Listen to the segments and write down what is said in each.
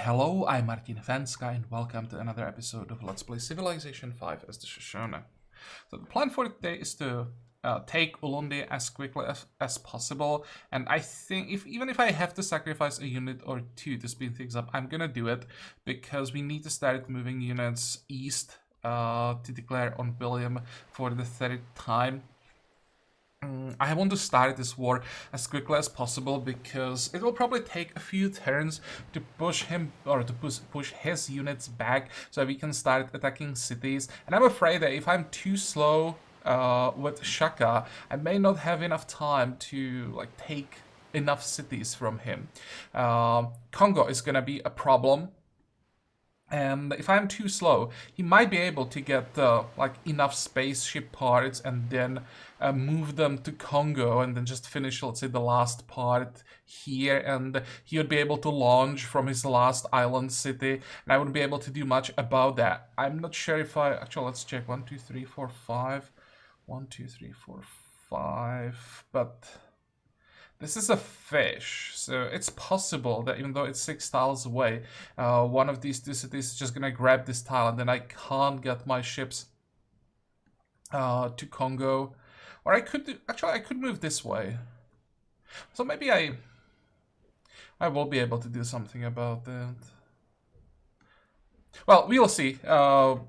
Hello, I'm Martin Fencka and welcome to another episode of Let's Play Civilization 5 as the Shoshone. So the plan for today is to take Ulundi as quickly as possible, and I think even if I have to sacrifice a unit or two to speed things up, I'm gonna do it because we need to start moving units east to declare on William for the third time. I want to start this war as quickly as possible because it will probably take a few turns to push him or to push his units back so we can start attacking cities. And I'm afraid that if I'm too slow with Shaka, I may not have enough time to take enough cities from him. Congo is gonna be a problem. And if I'm too slow, he might be able to get enough spaceship parts and then move them to Congo and then just finish, let's say, the last part here, and he would be able to launch from his last island city, and I wouldn't be able to do much about that. I'm not sure if actually, let's check. 1, 2, 3, 4, 5. 1, 2, 3, 4, 5. But this is a fish, so it's possible that even though it's 6 tiles away, one of these two cities is just gonna grab this tile, and then I can't get my ships to Congo. Or I could I could move this way. So maybe I will be able to do something about that. Well, we'll see. No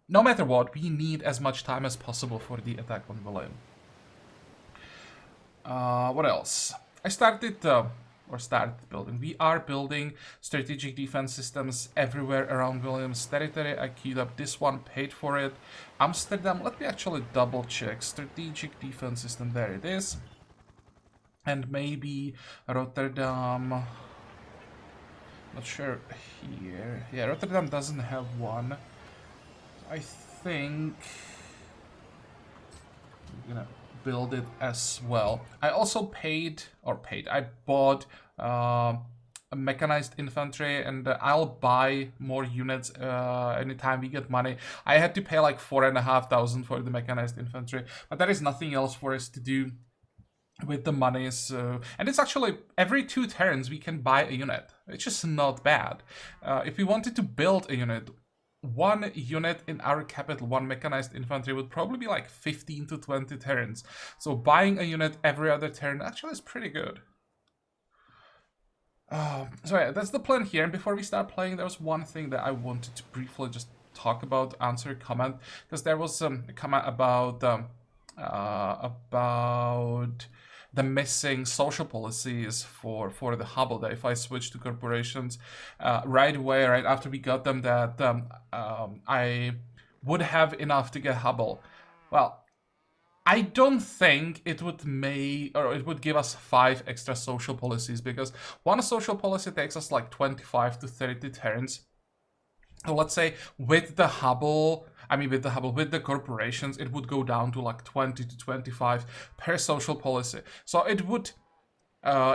matter what, we need as much time as possible for the attack on William. What else? I started building. We are building strategic defense systems everywhere around William's territory. I queued up this one, paid for it. Amsterdam, let me actually double check. Strategic defense system, there it is. And maybe Rotterdam. Not sure here. Yeah, Rotterdam doesn't have one. I think I'm gonna build it as well. I also I bought mechanized infantry, and I'll buy more units anytime we get money. I had to pay like 4,500 for the mechanized infantry, but there is nothing else for us to do with the money. So, and it's actually every 2 turns we can buy a unit, which is not bad. If we wanted to build a unit, one unit in our capital, one mechanized infantry, would probably be like 15 to 20 turns. So buying a unit every other turn actually is pretty good. So yeah, that's the plan here. And before we start playing, there was one thing that I wanted to briefly just talk about, answer a comment, because there was a comment about the missing social policies for the Hubble, that if I switch to corporations right away, right after we got them, that I would have enough to get Hubble. Well, I don't think it would give us 5 extra social policies, because one social policy takes us like 25 to 30 turns. So let's say with the Hubble, with the corporations, it would go down to like 20 to 25 per social policy. So it would,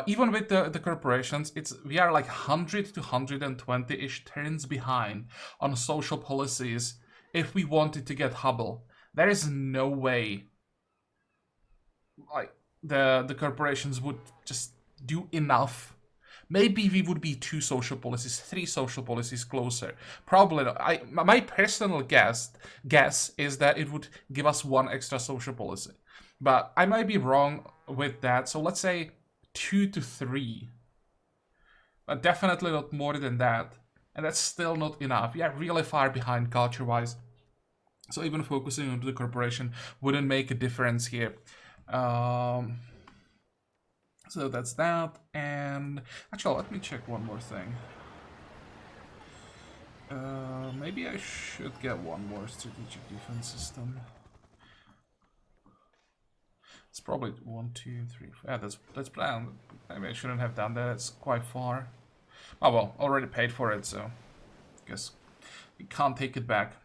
even with the corporations, we are like 100 to 120-ish turns behind on social policies if we wanted to get Hubble. There is no way like the corporations would just do enough. Maybe we would be 2 social policies, 3 social policies closer. Probably not. My personal guess is that it would give us 1 extra social policy. But I might be wrong with that. So let's say 2 to 3. But definitely not more than that. And that's still not enough. We are really far behind culture-wise. So even focusing on the corporation wouldn't make a difference here. So that's that, and actually let me check one more thing. Maybe I should get one more strategic defense system. It's probably 1, 2, 3, 4. Yeah, that's planned. Maybe I shouldn't have done that. It's quite far. Oh well, already paid for it, so I guess we can't take it back.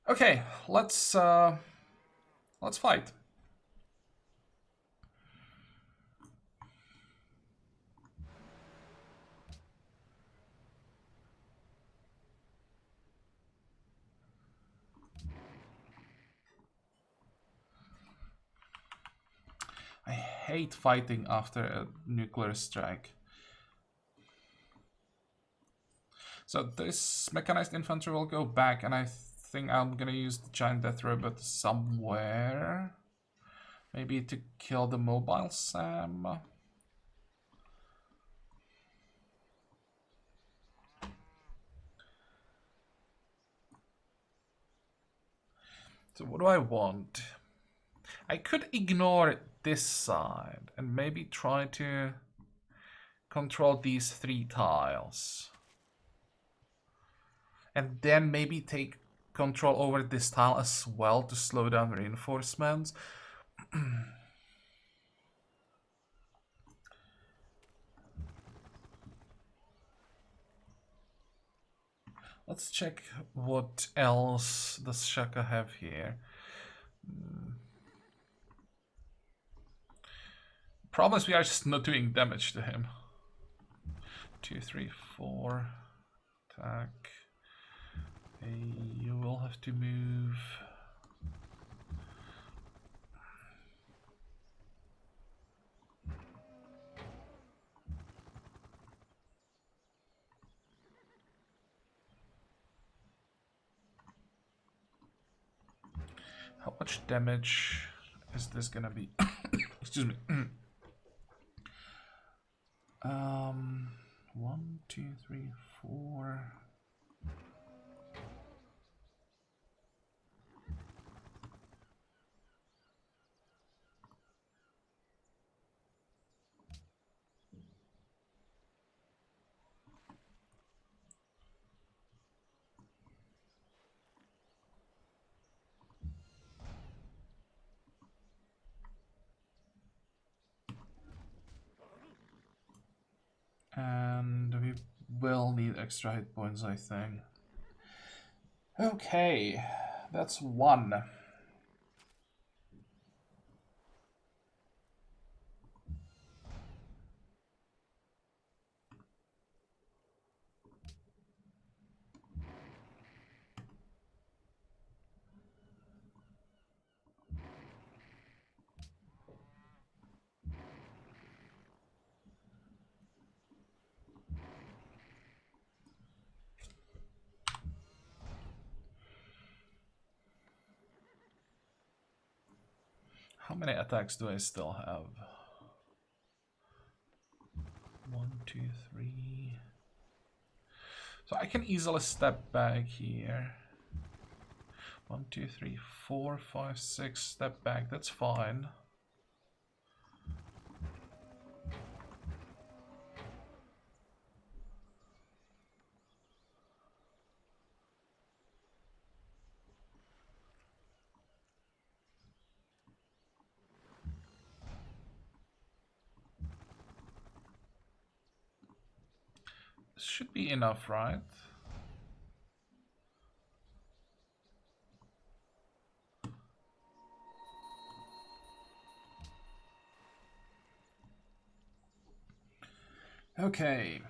Okay, let's fight. I hate fighting after a nuclear strike. So this mechanized infantry will go back, and I think I'm gonna use the giant death robot somewhere. Maybe to kill the mobile Sam. So what do I want? I could ignore this side and maybe try to control these 3 tiles. And then maybe take control over this tile as well to slow down reinforcements. Let's check what else does Shaka have here. Problem is we are just not doing damage to him. 2, 3, 4. Attack. You will have to move. How much damage is this gonna be? Excuse me. 1, 2, 3, 4. And we will need extra hit points, I think. Okay, that's 1. How many attacks do I still have? 1, 2, 3. So I can easily step back here. 1, 2, 3, 4, 5, 6. Step back. That's fine. This should be enough, right? Okay.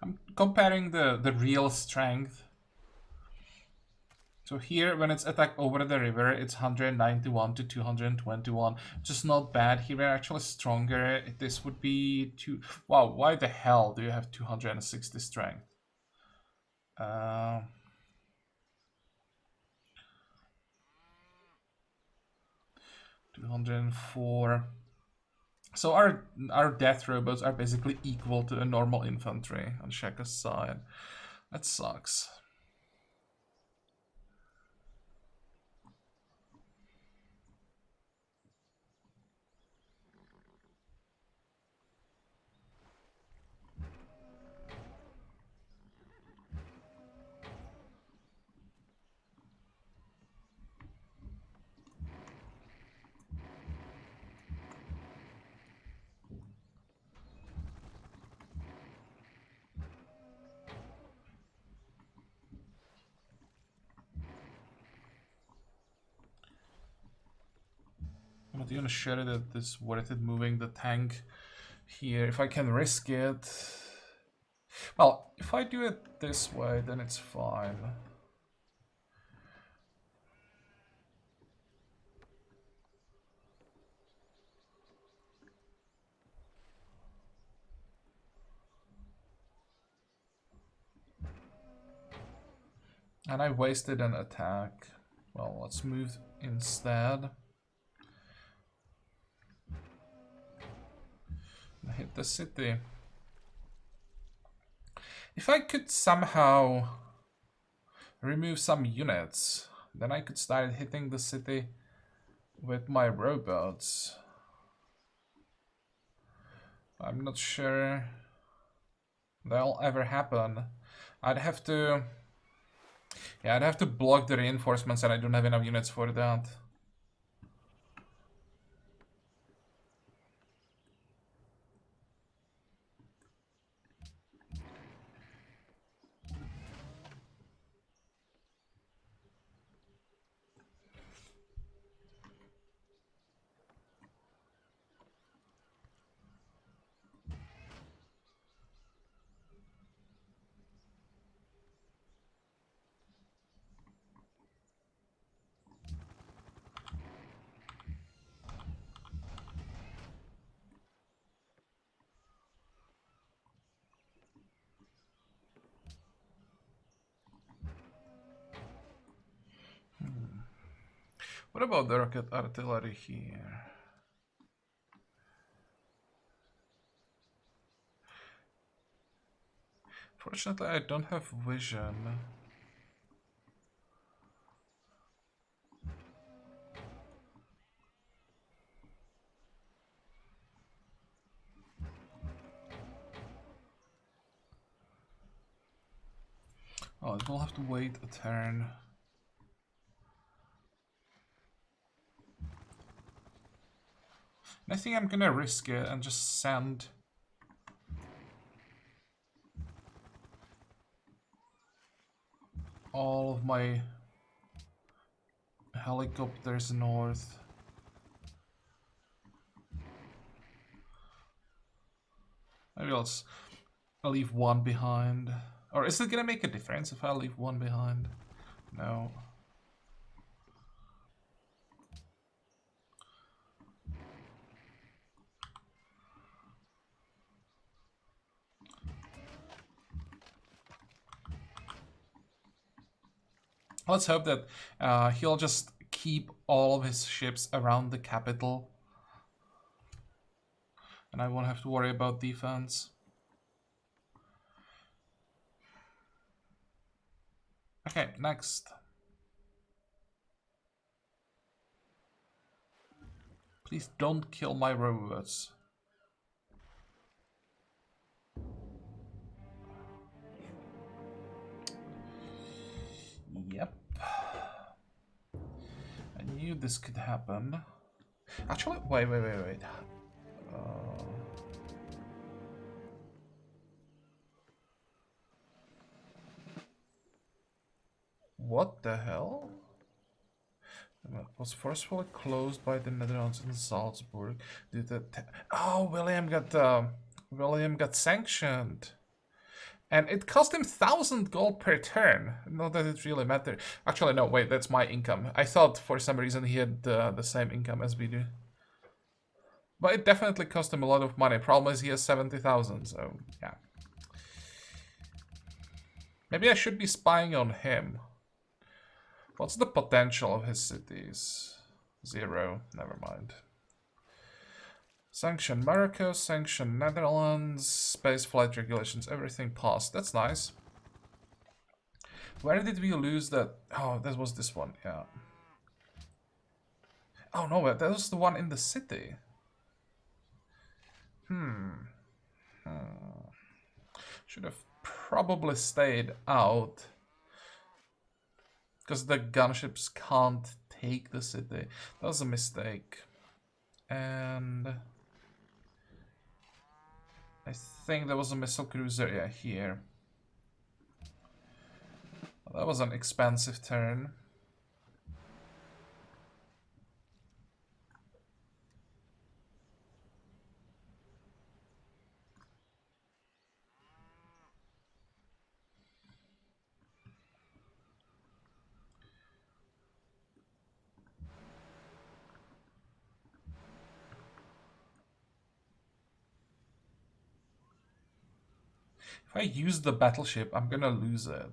I'm comparing the real strength. So here, when it's attack over the river, it's 191 to 221, which is not bad. Here we're actually stronger. This would be 2... Wow, why the hell do you have 260 strength? 204. So our death robots are basically equal to a normal infantry on Shaka's side. That sucks. I'm not even sure that it's worth it moving the tank here, if I can risk it. Well, if I do it this way, then it's fine. And I wasted an attack. Well, let's move instead. Hit the city. If I could somehow remove some units, then I could start hitting the city with my robots. I'm not sure that'll ever happen. I'd have to... Yeah, I'd have to block the reinforcements and I don't have enough units for that. What about the rocket artillery here? Fortunately, I don't have vision. Oh, it will have to wait a turn. I think I'm gonna risk it and just send all of my helicopters north. Maybe let's leave one behind. Or is it gonna make a difference if I leave one behind? No. Let's hope that he'll just keep all of his ships around the capital. And I won't have to worry about defense. Okay, next. Please don't kill my robots. Yep. I knew this could happen. Actually, wait. What the hell? Was forcefully closed by the Netherlands and Salzburg. Oh, William got sanctioned, and it cost him 1,000 gold per turn. Not that it really mattered. Actually, no. Wait, that's my income. I thought for some reason he had the same income as we do, but it definitely cost him a lot of money. Problem is he has 70,000. So yeah, maybe I should be spying on him. What's the potential of his cities? 0. Never mind. Sanction Morocco, sanction Netherlands, space flight regulations, everything passed. That's nice. Where did we lose that? Oh, that was this one, yeah. Oh no, that was the one in the city. Should have probably stayed out. Because the gunships can't take the city. That was a mistake. And I think there was a missile cruiser, yeah, here. That was an expensive turn. If I use the battleship, I'm gonna lose it.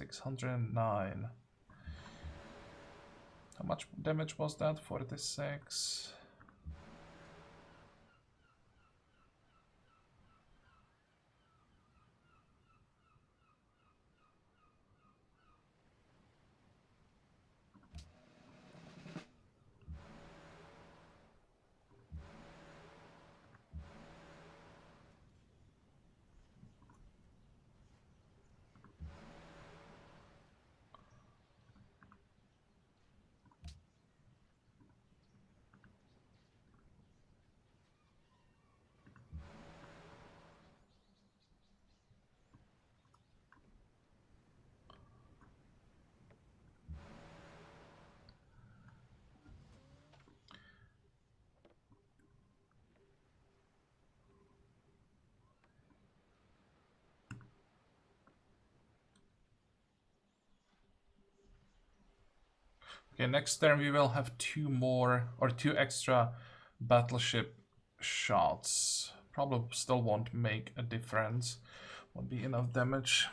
609. How much damage was that? 46. Okay, next turn we will have two extra battleship shots. Probably still won't make a difference. Won't be enough damage.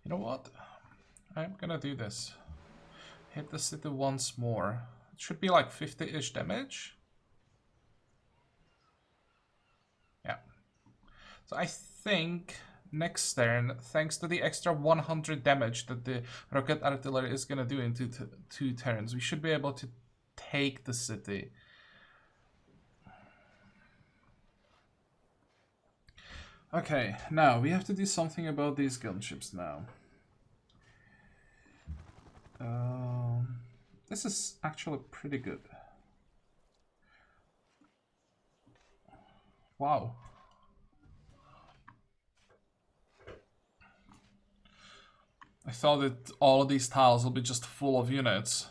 You know what? I'm gonna do this. Hit the city once more. It should be like 50-ish damage. Yeah. So I think next turn, thanks to the extra 100 damage that the rocket artillery is gonna do in two turns, we should be able to take the city. Okay, now we have to do something about these gunships now. This is actually pretty good. Wow. I thought that all of these tiles will be just full of units.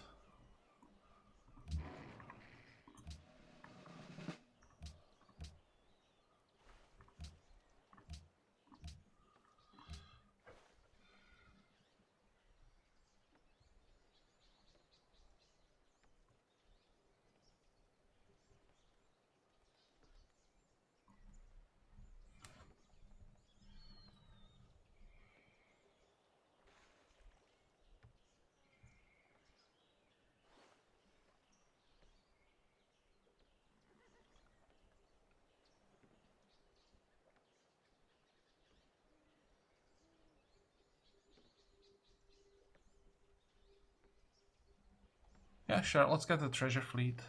Yeah, sure, let's get the treasure fleet.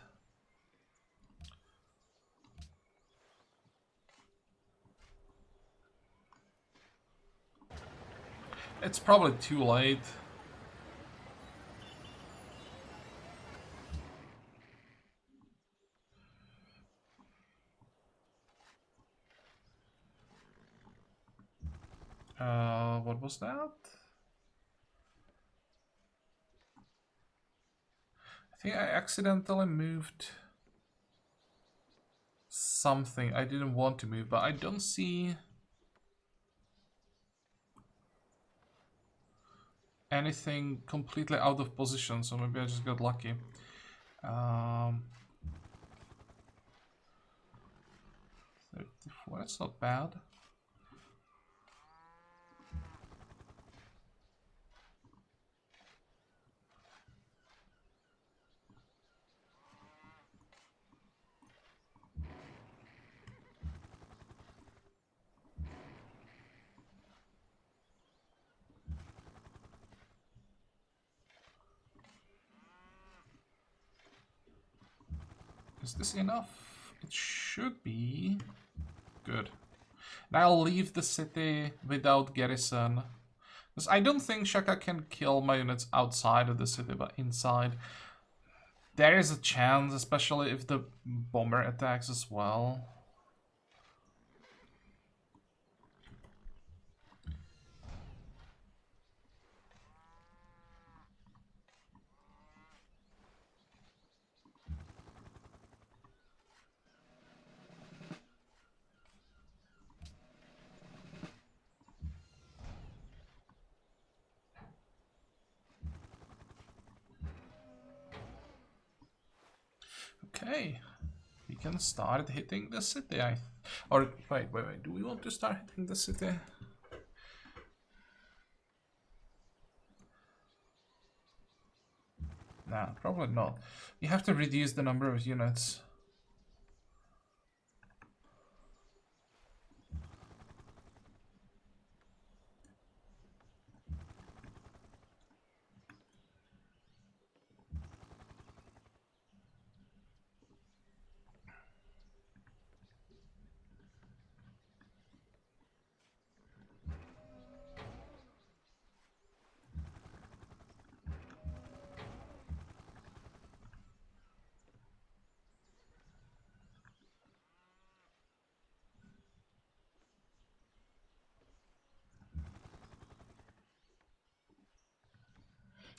It's probably too late. What was that? I think I accidentally moved something I didn't want to move, but I don't see anything completely out of position, so maybe I just got lucky. 34, that's not bad. Is this enough? It should be. Good. And I'll leave the city without garrison. Because I don't think Shaka can kill my units outside of the city, but inside. There is a chance, especially if the bomber attacks as well. Okay, we can start hitting the city. Or wait, do we want to start hitting the city? Nah, probably not. You have to reduce the number of units.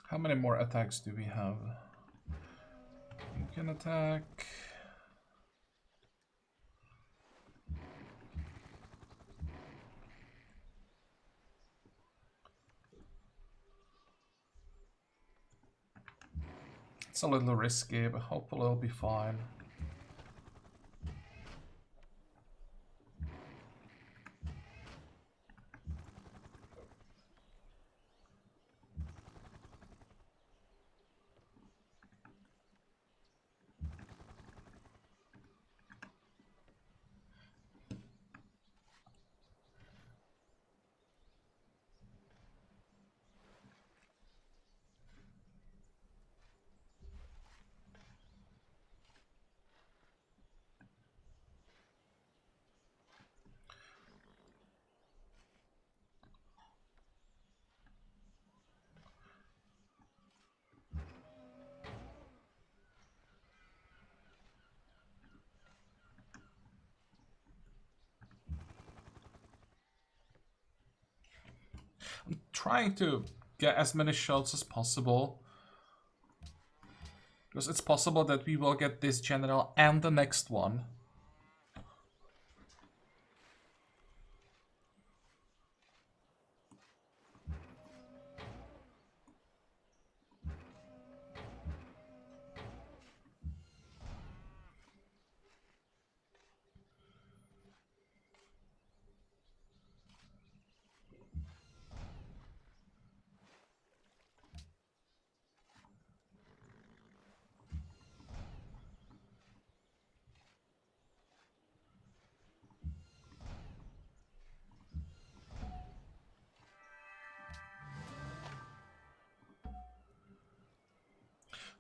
How many more attacks do we have? You can attack. It's a little risky, but hopefully it'll be fine. I'm trying to get as many shots as possible. Because it's possible that we will get this general and the next one.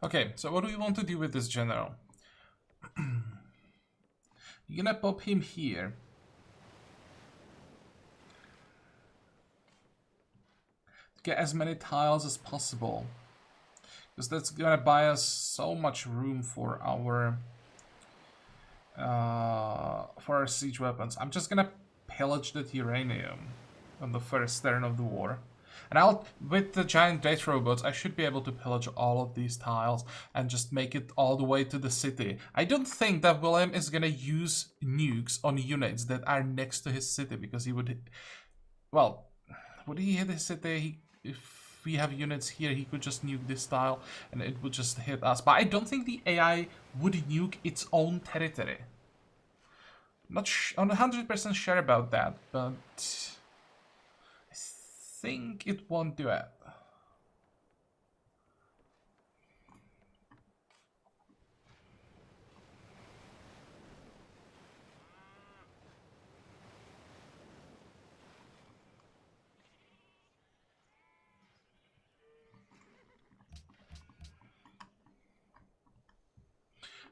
Okay, so what do we want to do with this general? You're gonna pop him here. Get as many tiles as possible. Because that's gonna buy us so much room for our siege weapons. I'm just gonna pillage the uranium on the first turn of the war. And with the giant gate robots, I should be able to pillage all of these tiles and just make it all the way to the city. I don't think that William is gonna use nukes on units that are next to his city, because he would... Well, would he hit his city? If we have units here, he could just nuke this tile and it would just hit us. But I don't think the AI would nuke its own territory. Not 100% sure about that, but... I think it won't do it.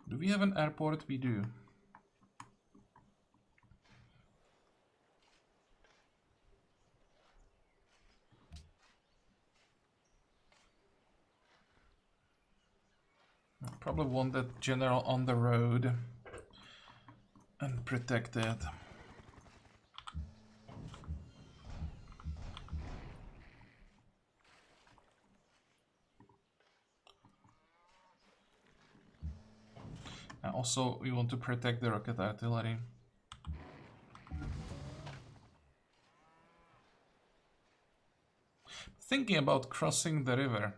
Do we have an airport? We do. I probably want that general on the road and protect it. And also, we want to protect the rocket artillery. Thinking about crossing the river.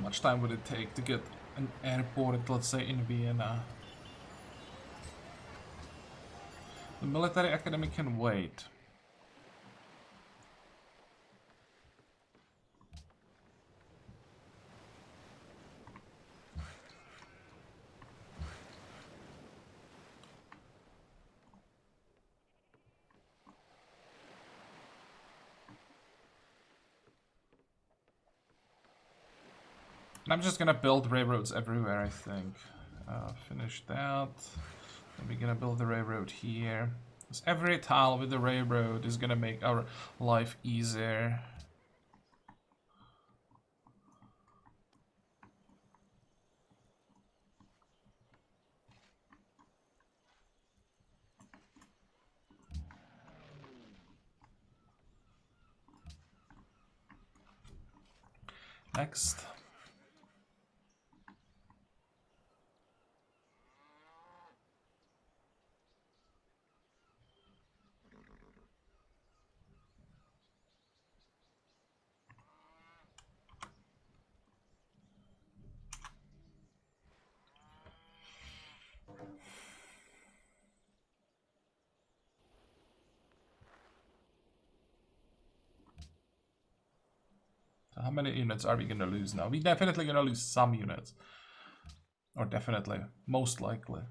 much time would it take to get an airport, let's say, in Vienna? The military academy can wait. And I'm just gonna build railroads everywhere, I think. Finish that. Then we're gonna build the railroad here. Because every tile with the railroad is gonna make our life easier. Next. So how many units are we gonna lose now? We're definitely gonna lose some units. Or definitely, most likely.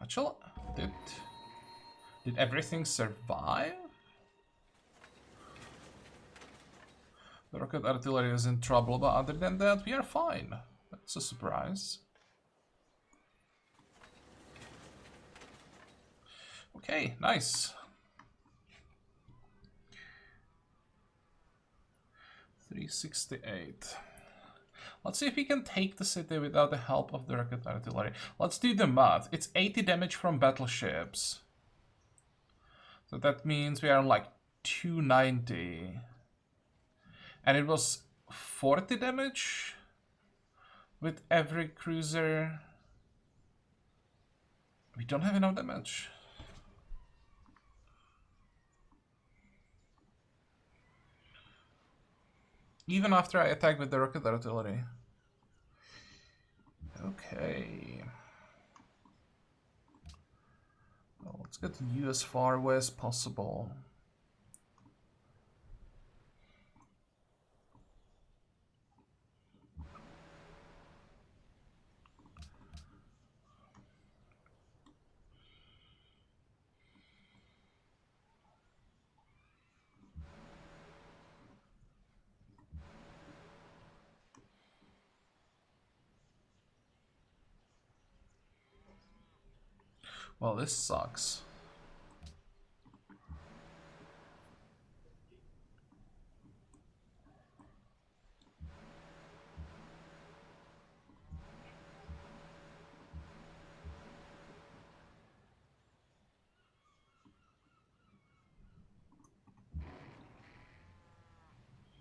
Actually, did everything survive? The rocket artillery is in trouble, but other than that, we are fine. That's a surprise. Okay, nice. 368. Let's see if we can take the city without the help of the rocket artillery. Let's do the math. It's 80 damage from battleships. So that means we are on like 290. And it was 40 damage with every cruiser. We don't have enough damage. Even after I attack with the rocket artillery. Okay. Well, let's get you as far away as possible. Well, this sucks.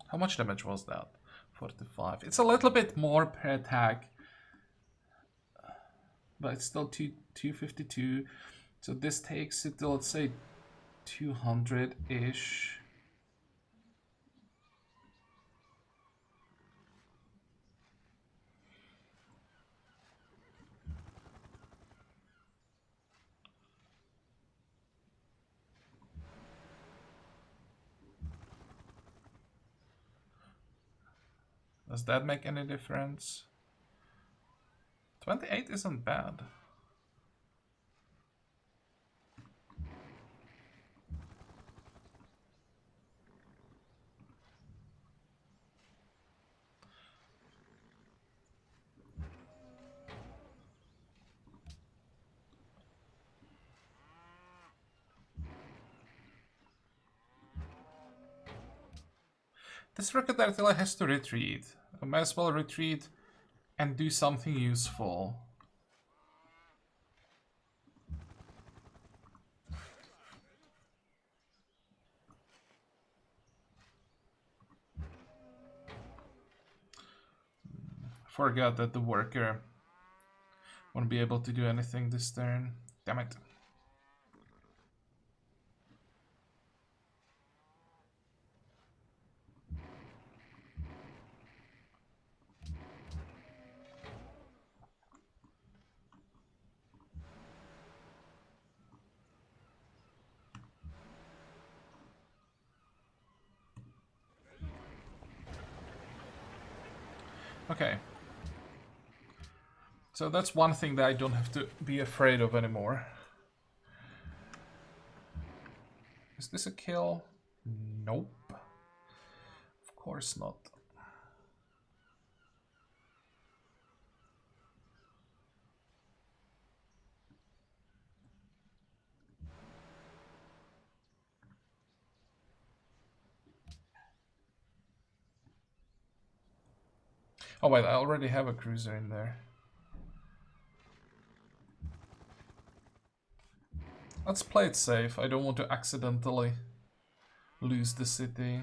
How much damage was that? 45. It's a little bit more per attack. But it's still 252. So this takes it to, let's say, 200-ish. Does that make any difference? 28 isn't bad. This rocket artillery has to retreat. I might as well retreat and do something useful. Forgot that the worker won't be able to do anything this turn. Damn it. Okay. So that's one thing that I don't have to be afraid of anymore. Is this a kill? Nope. Of course not. Oh wait, I already have a cruiser in there. Let's play it safe. I don't want to accidentally lose the city.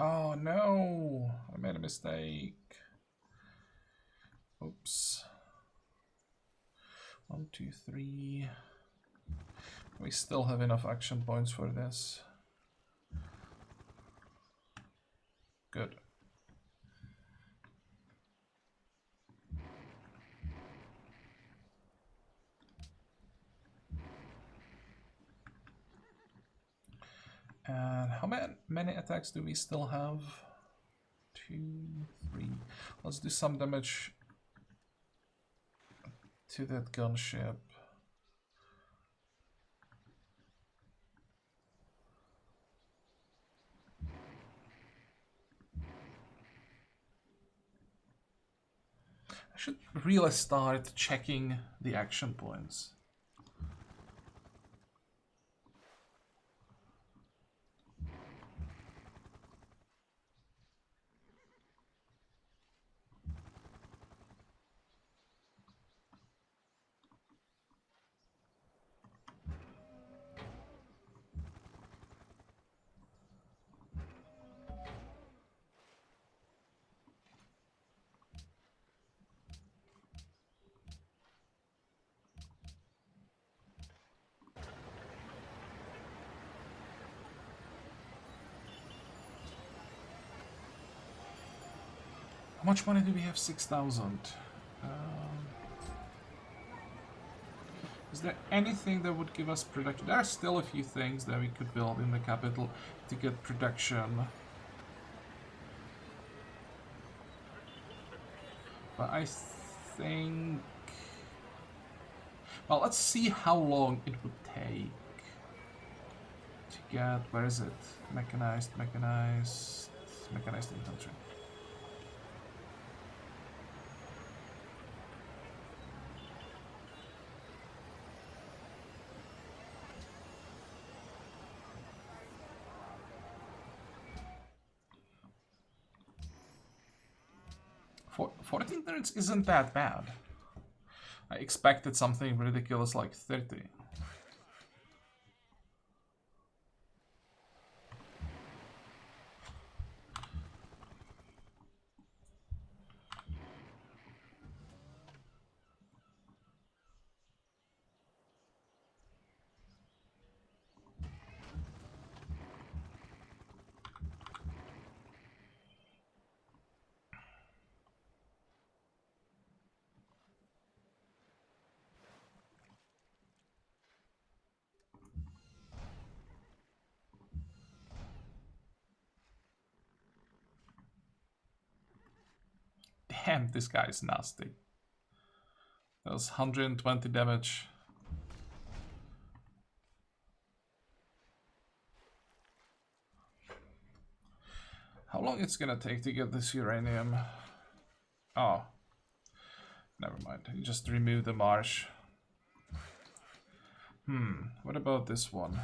Oh no, I made a mistake. Oops. 1, 2, 3. We still have enough action points for this. Good. And how many attacks do we still have? 2, 3. Let's do some damage to that gunship. I should really start checking the action points. How much money do we have? 6,000. Is there anything that would give us production? There are still a few things that we could build in the capital to get production. But I think... Well, let's see how long it would take to get... Where is it? Mechanized infantry. For 14 turns isn't that bad. I expected something ridiculous like 30. Damn, this guy is nasty. That was 120 damage. How long it's gonna take to get this uranium? Oh, never mind. You just remove the marsh. What about this one?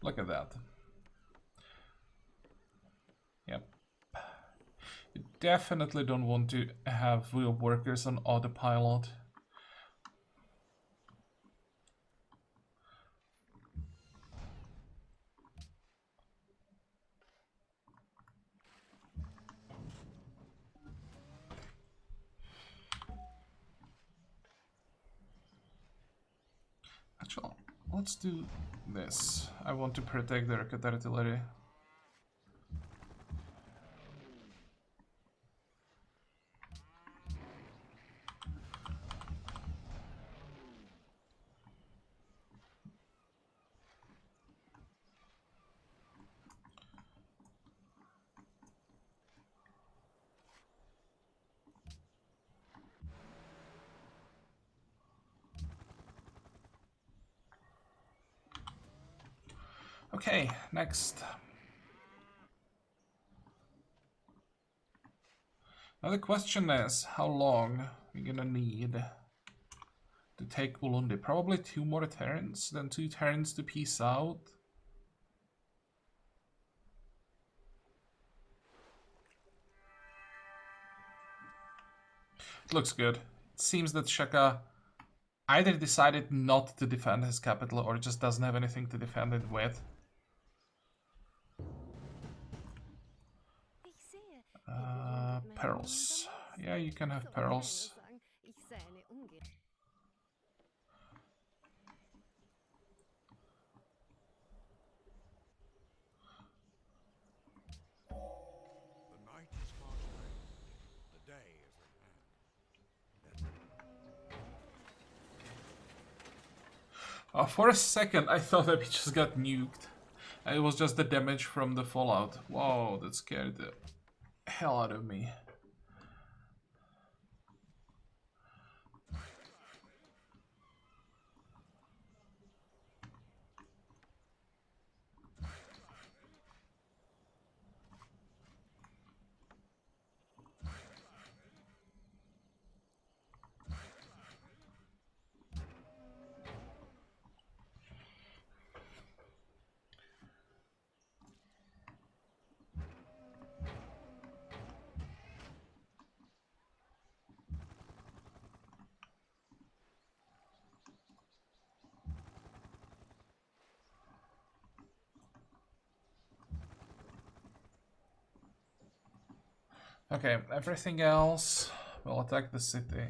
Look at that. Yep. You definitely don't want to have your workers on autopilot. Actually, let's do this. I want to protect the rocket artillery. Okay, next. Now the question is, how long we're gonna need to take Ulundi? Probably 2 more turns, then 2 turns to peace out. It looks good. It seems that Shaka either decided not to defend his capital or just doesn't have anything to defend it with. Pearls. Yeah, you can have pearls. For a second, I thought that we just got nuked. It was just the damage from the fallout. Whoa, that scared the hell out of me. Okay, everything else will attack the city.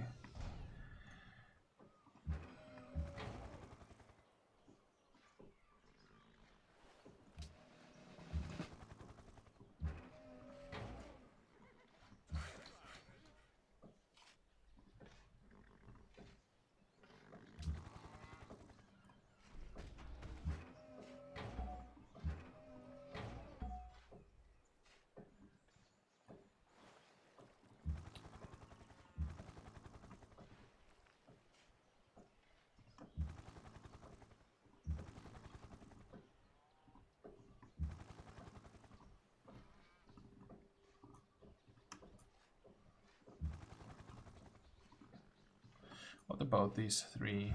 What about these 3?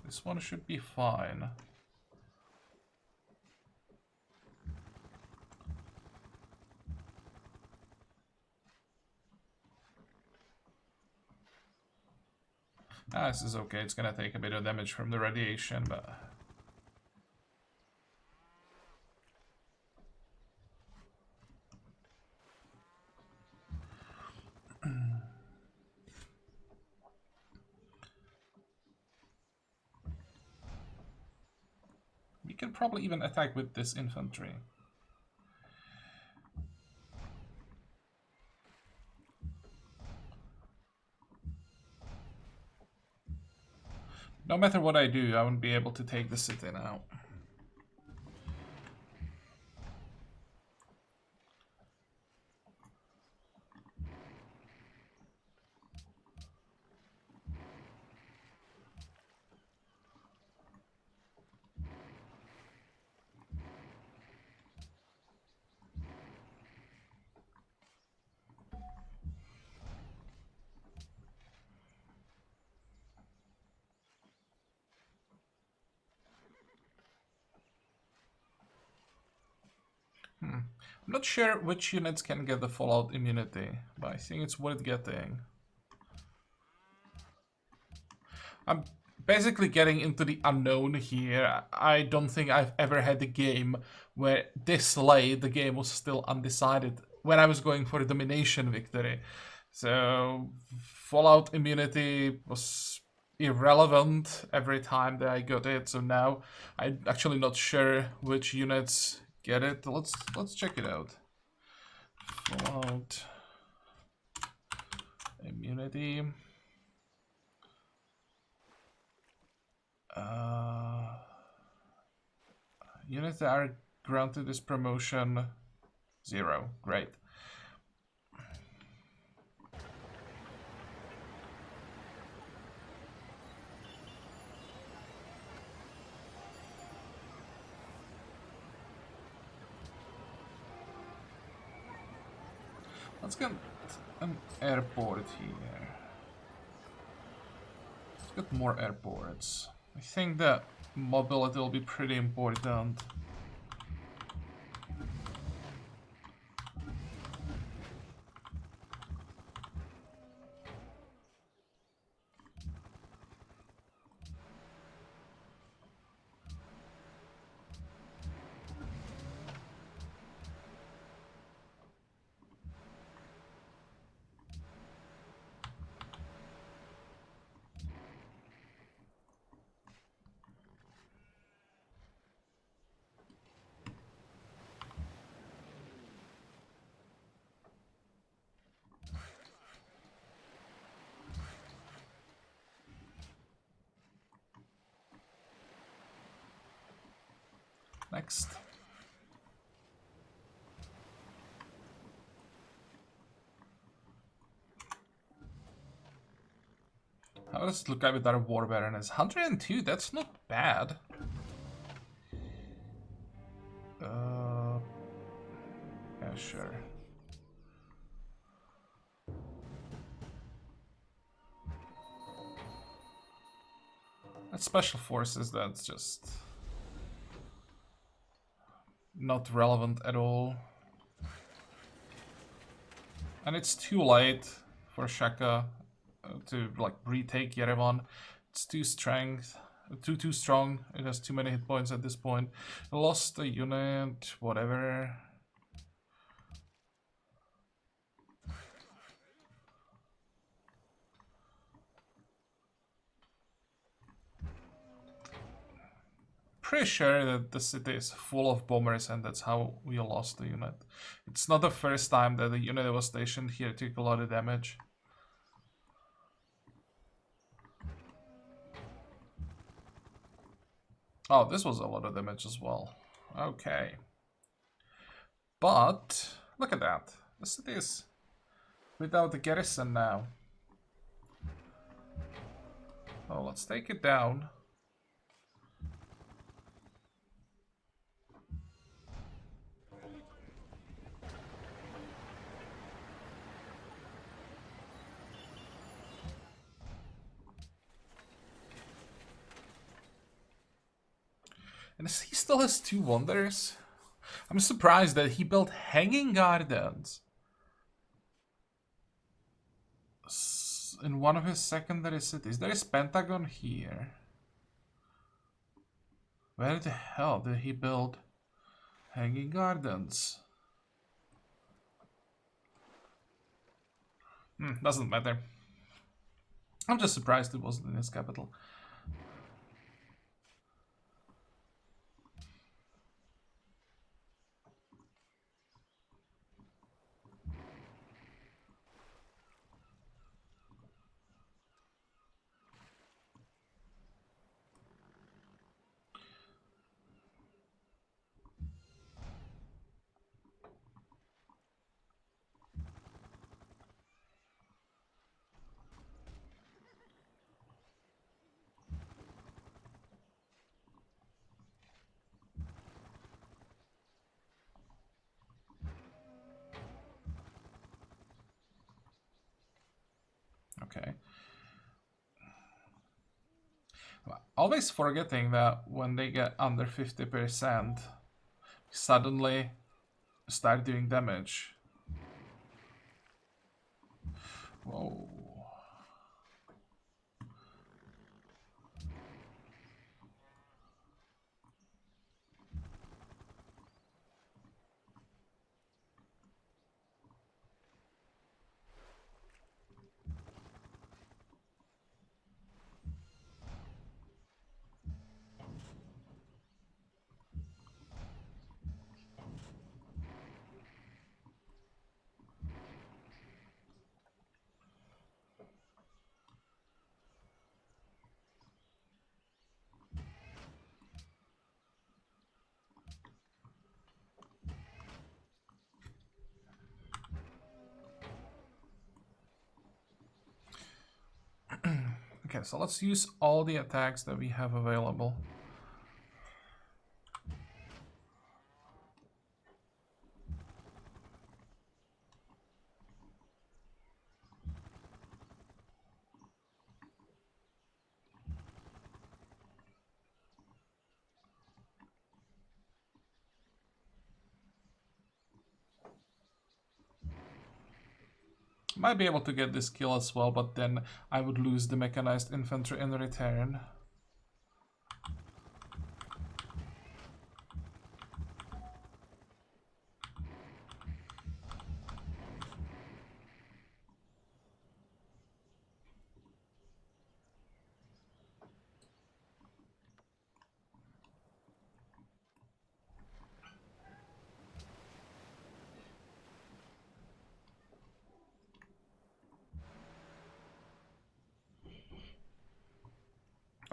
This one should be fine. This is okay. It's gonna take a bit of damage from the radiation, but... we can probably even attack with this infantry. No matter what I do, I won't be able to take the city now. I'm not sure which units can get the fallout immunity, but I think it's worth getting. I'm basically getting into the unknown here. I don't think I've ever had a game where this late the game was still undecided when I was going for a domination victory. So fallout immunity was irrelevant every time that I got it. So now I'm actually not sure which units get it. Let's check it out. Fallout immunity. Units that are granted this promotion 0. Great. Let's get an airport here. Let's get more airports. I think that mobility will be pretty important. Next. How does it look like with our war baroness? 102, that's not bad. Yeah, sure. That's special forces, that's just not relevant at all. And it's too late for Shaka to like retake Yerevan. It's too strength, too strong. It has too many hit points at this point. Lost a unit, whatever. Pretty sure that the city is full of bombers and that's how we lost the unit. It's not the first time that the unit that was stationed here took a lot of damage. Oh, this was a lot of damage as well. Okay. But, look at that. The city is without the garrison now. Oh, let's take it down. And he still has 2 wonders. I'm surprised that he built hanging gardens in one of his secondary cities. There is Pentagon here. Where the hell did he build hanging gardens? Doesn't matter. I'm just surprised it wasn't in his capital. Okay. Always forgetting that when they get under 50%, suddenly start doing damage. Whoa. Okay, so let's use all the attacks that we have available. Might be able to get this kill as well, but then I would lose the mechanized infantry in return.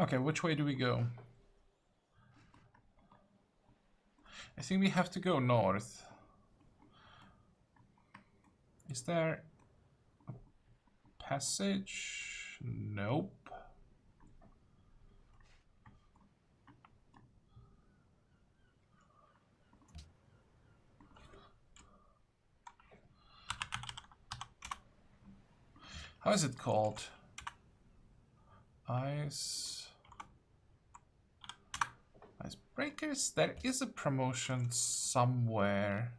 Okay, which way do we go? I think we have to go north. Is there a passage? Nope. How is it called? Icebreakers? There is a promotion somewhere.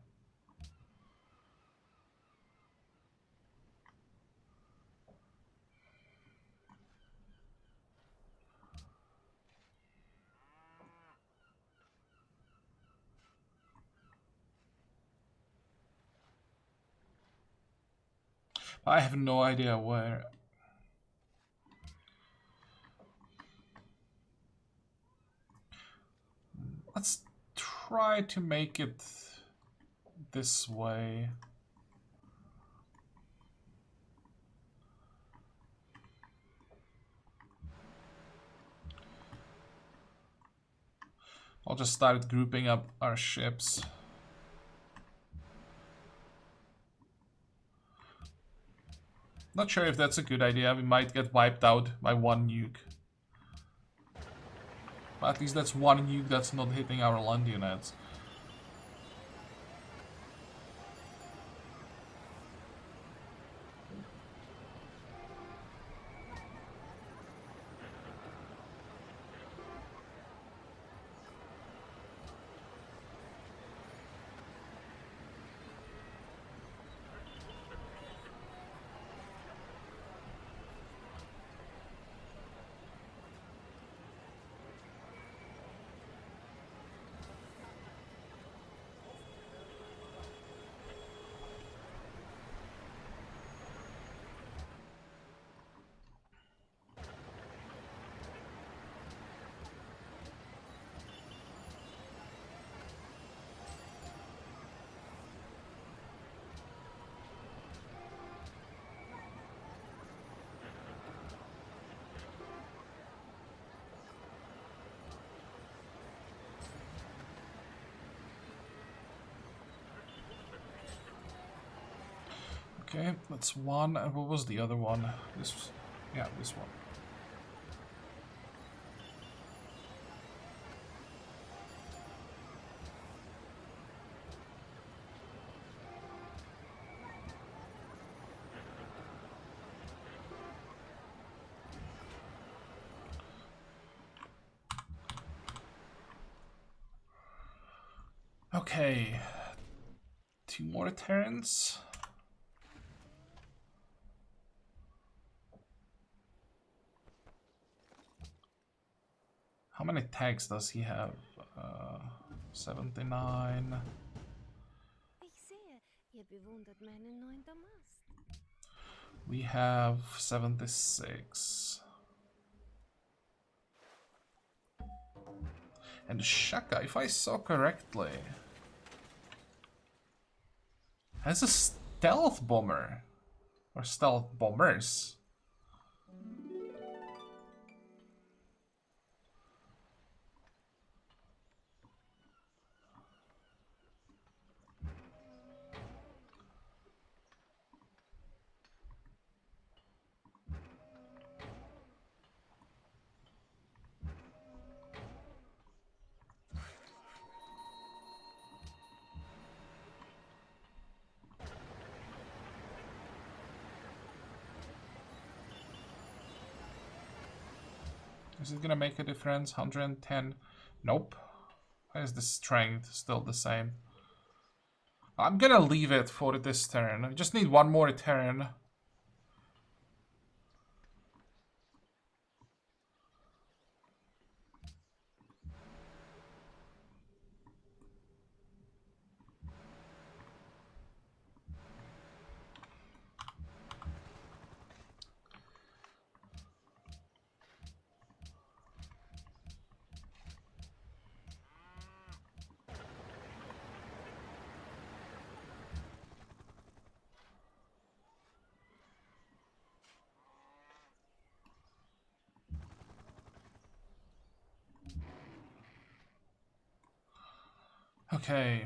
I have no idea where. Let's try to make it this way. I'll just start grouping up our ships. Not sure if that's a good idea. We might get wiped out by one nuke. But at least that's one nuke that's not hitting our land units. Okay, that's one. And what was the other one? This, yeah, this one. Okay. 2 more turns. How many tags does he have? 79. We have 76. And Shaka, if I saw correctly, has a stealth bomber. Or stealth bombers. Is it gonna make a difference? 110? Nope. Why is the strength still the same? I'm gonna leave it for this turn. I just need one more turn. Okay.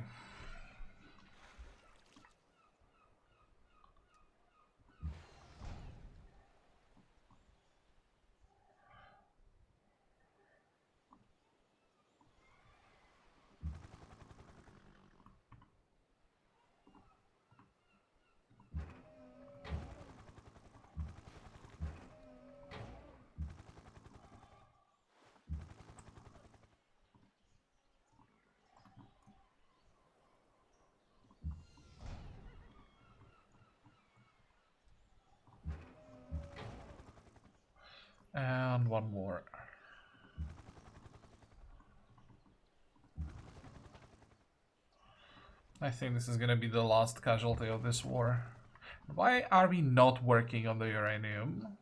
And one more. I think this is gonna be the last casualty of this war. Why are we not working on the uranium?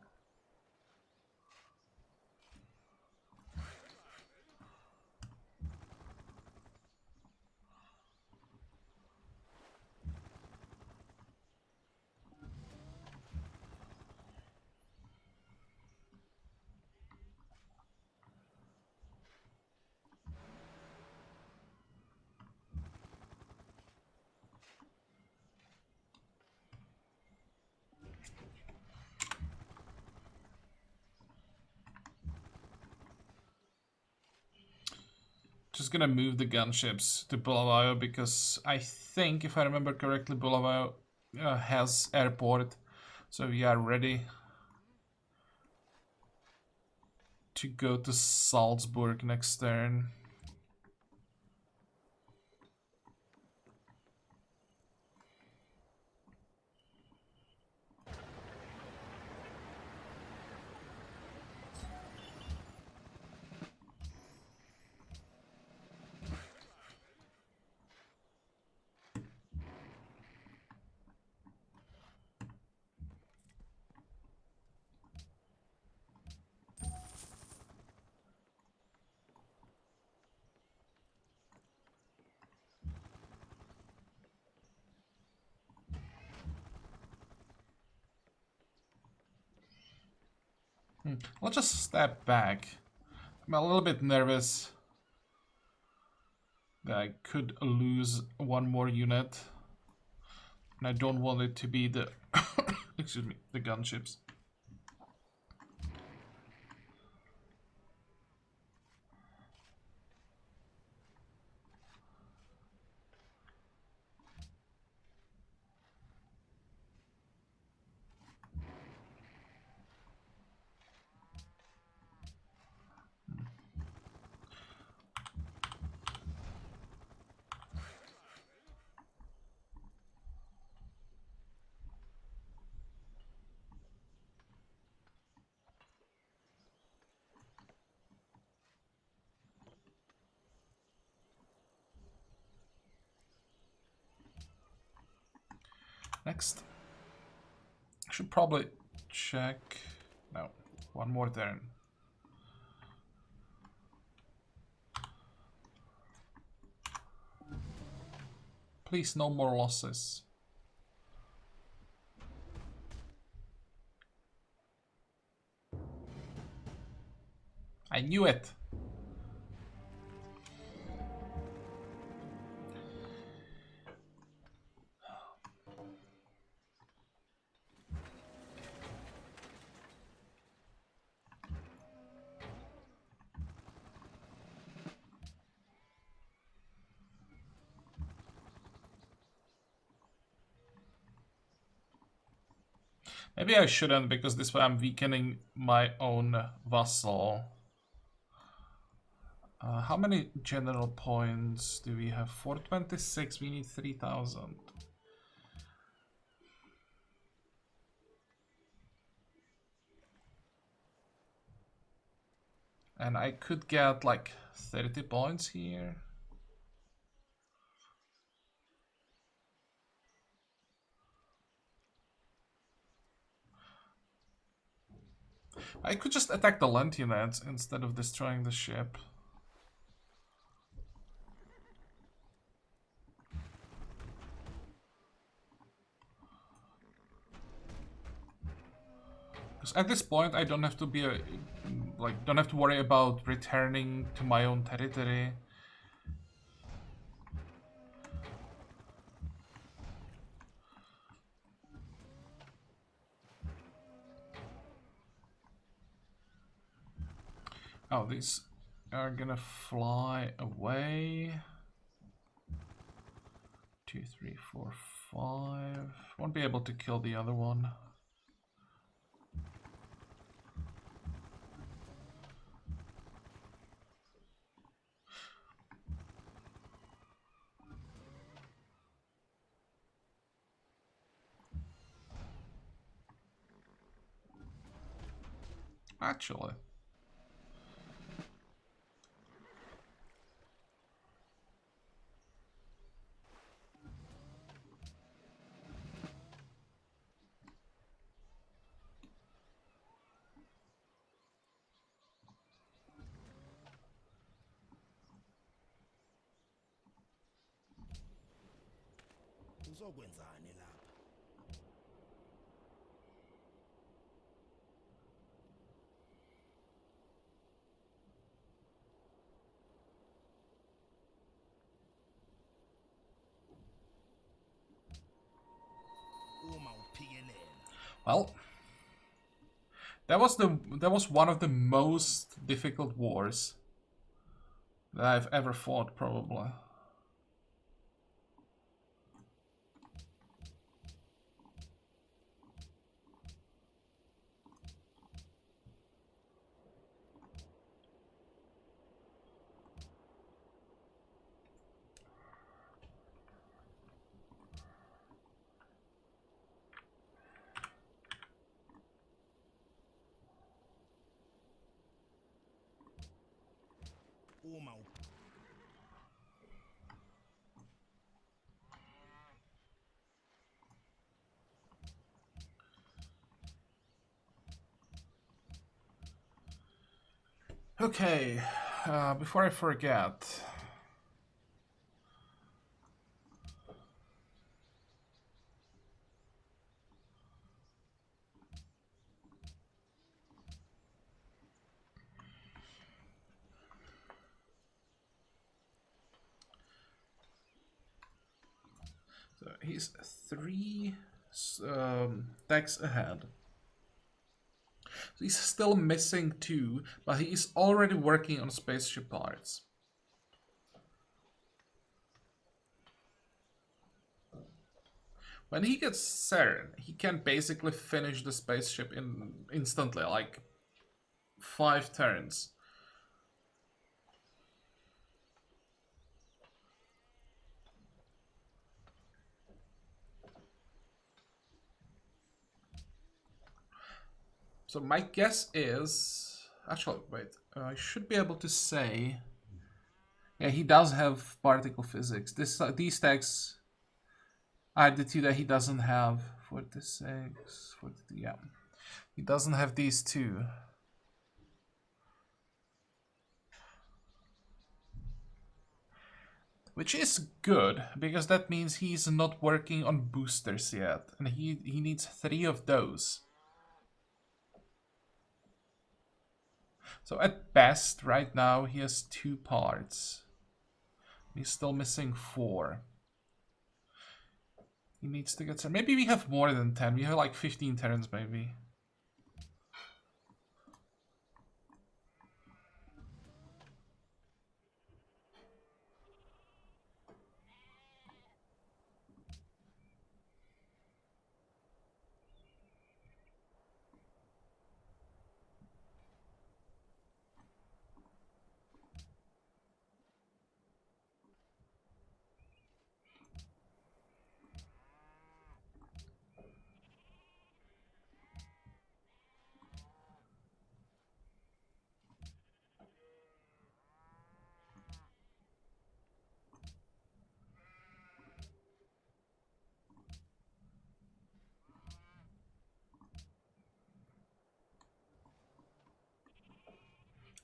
Just gonna move the gunships to Bulawayo because I think, if I remember correctly, Bulawayo has airport, so we are ready to go to Salzburg next turn. Let's just step back. I'm a little bit nervous that I could lose one more unit. And I don't want it to be the excuse me, the gunships. Next. I should probably check... No, one more turn. Please, no more losses. I knew it! Maybe I shouldn't, because this way I'm weakening my own vassal. How many general points do we have? 426, we need 3000. And I could get like 30 points here. I could just attack the land units instead of destroying the ship. Because at this point I don't have to be don't have to worry about returning to my own territory. Oh, these are gonna fly away. 2, 3, 4, 5. Won't be able to kill the other one. Actually. Uzokwenzani lapha? Uma uphikelela. Well, that was one of the most difficult wars that I've ever fought, probably. Uma Okay, before I forget. So he's 3 decks ahead. So he's still missing 2, but he is already working on spaceship parts. When he gets CERN, he can basically finish the spaceship instantly, like 5 turns. So my guess is... Actually, wait. I should be able to say... Yeah, he does have particle physics. These tags The two that he doesn't have. 46, 42, yeah. He doesn't have these two. Which is good, because that means he's not working on boosters yet. And he needs 3 of those. So at best, right now, he has 2 parts. He's still missing 4. He needs to get... Maybe we have more than 10. We have like 15 turns, maybe.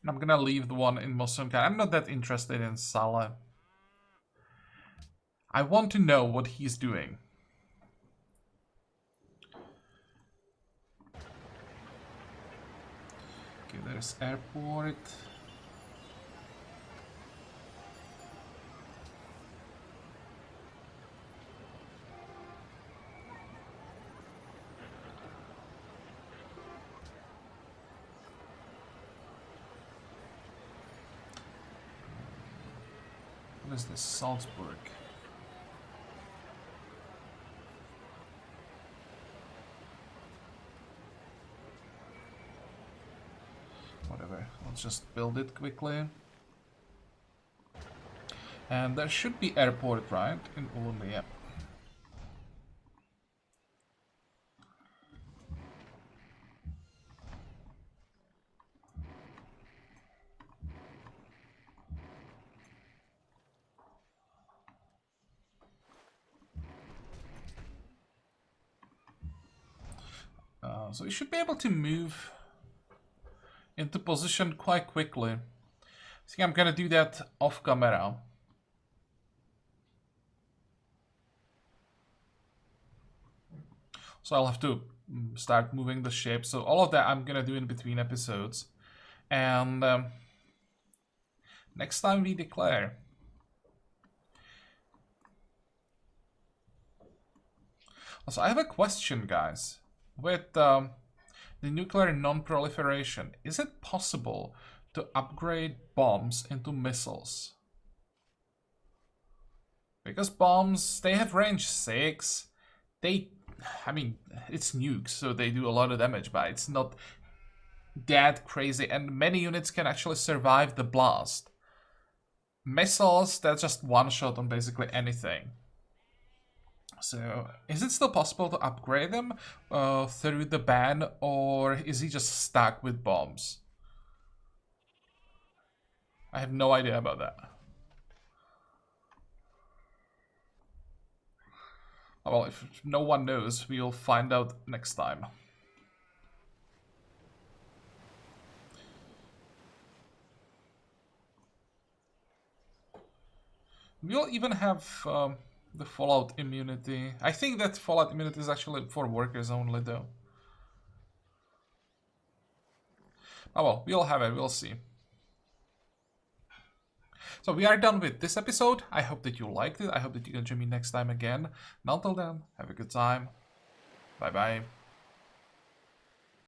And I'm gonna leave the one in Muslim. I'm not that interested in Salah. I want to know what he's doing. Okay, there's airport. What is this? Salzburg. Whatever. Let's just build it quickly. And there should be airport, right? In Ulundi, yeah. So you should be able to move into position quite quickly. I think I'm gonna do that off camera. So I'll have to start moving the ship. So all of that I'm gonna do in between episodes. And next time we declare. So I have a question, guys. With the nuclear non-proliferation, is it possible to upgrade bombs into missiles? Because bombs, they have range 6. I mean, it's nukes, so they do a lot of damage, but it's not that crazy. And many units can actually survive the blast. Missiles, that's just one shot on basically anything. So, is it still possible to upgrade them through the ban, or is he just stuck with bombs? I have no idea about that. Well, if no one knows, we'll find out next time. We'll even have the fallout immunity. I think that fallout immunity is actually for workers only, though. Oh well, we'll have it, we'll see. So we are done with this episode. I hope that you liked it. I hope that you can join me next time again. And until then, have a good time. Bye bye.